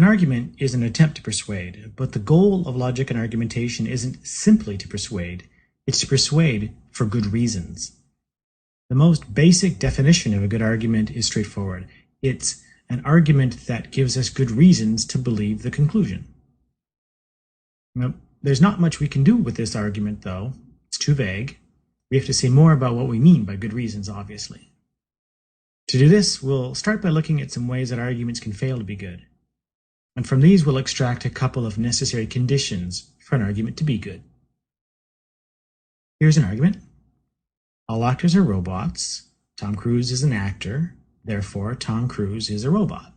An argument is an attempt to persuade, but the goal of logic and argumentation isn't simply to persuade, it's to persuade for good reasons. The most basic definition of a good argument is straightforward. It's an argument that gives us good reasons to believe the conclusion. Now, there's not much we can do with this argument, though. It's too vague. We have to say more about what we mean by good reasons, obviously. To do this, we'll start by looking at some ways that arguments can fail to be good. And from these, we'll extract a couple of necessary conditions for an argument to be good. Here's an argument. All actors are robots. Tom Cruise is an actor. Therefore, Tom Cruise is a robot.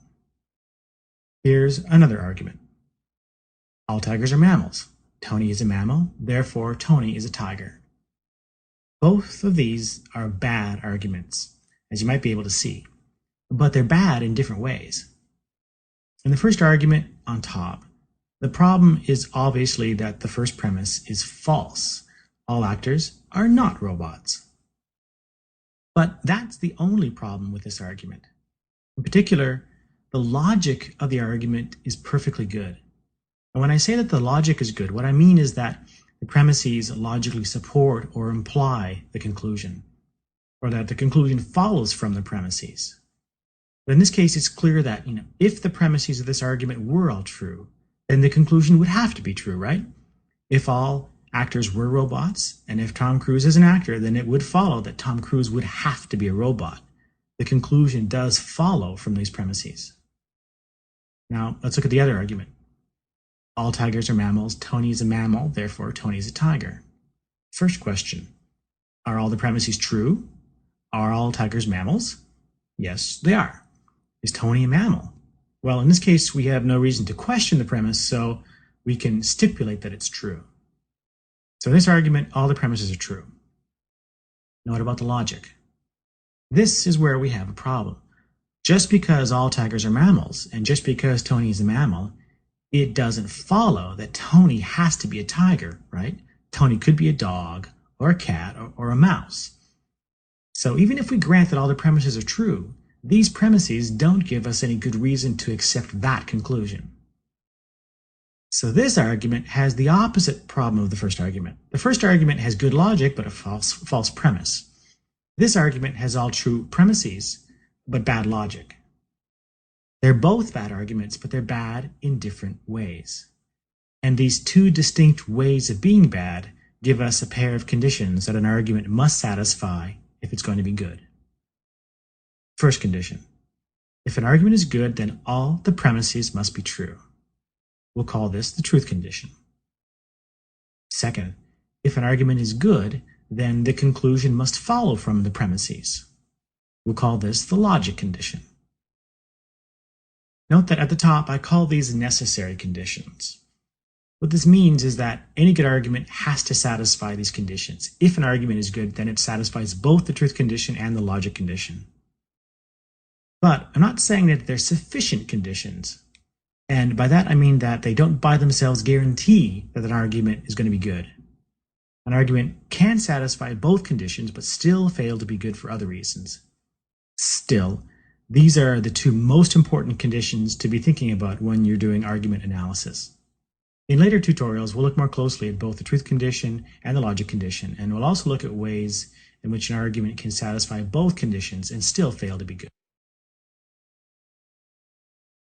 Here's another argument. All tigers are mammals. Tony is a mammal. Therefore, Tony is a tiger. Both of these are bad arguments, as you might be able to see, but they're bad in different ways. In the first argument on top, the problem is obviously that the first premise is false. All actors are not robots. But that's the only problem with this argument. In particular, the logic of the argument is perfectly good. And when I say that the logic is good, what I mean is that the premises logically support or imply the conclusion, or that the conclusion follows from the premises. But in this case, it's clear that if the premises of this argument were all true, then the conclusion would have to be true, right? If all actors were robots, and if Tom Cruise is an actor, then it would follow that Tom Cruise would have to be a robot. The conclusion does follow from these premises. Now, let's look at the other argument. All tigers are mammals. Tony is a mammal. Therefore, Tony is a tiger. First question. Are all the premises true? Are all tigers mammals? Yes, they are. Is Tony a mammal? Well, in this case, we have no reason to question the premise, so we can stipulate that it's true. So in this argument, all the premises are true. Now what about the logic? This is where we have a problem. Just because all tigers are mammals, and just because Tony is a mammal, it doesn't follow that Tony has to be a tiger, right? Tony could be a dog, or a cat, or a mouse. So even if we grant that all the premises are true, these premises don't give us any good reason to accept that conclusion. So this argument has the opposite problem of the first argument. The first argument has good logic, but a false premise. This argument has all true premises, but bad logic. They're both bad arguments, but they're bad in different ways. And these two distinct ways of being bad give us a pair of conditions that an argument must satisfy if it's going to be good. First condition. If an argument is good, then all the premises must be true. We'll call this the truth condition. Second, if an argument is good, then the conclusion must follow from the premises. We'll call this the logic condition. Note that at the top, I call these necessary conditions. What this means is that any good argument has to satisfy these conditions. If an argument is good, then it satisfies both the truth condition and the logic condition. But I'm not saying that they're sufficient conditions. And by that, I mean that they don't by themselves guarantee that an argument is going to be good. An argument can satisfy both conditions, but still fail to be good for other reasons. Still, these are the two most important conditions to be thinking about when you're doing argument analysis. In later tutorials, we'll look more closely at both the truth condition and the logic condition, and we'll also look at ways in which an argument can satisfy both conditions and still fail to be good.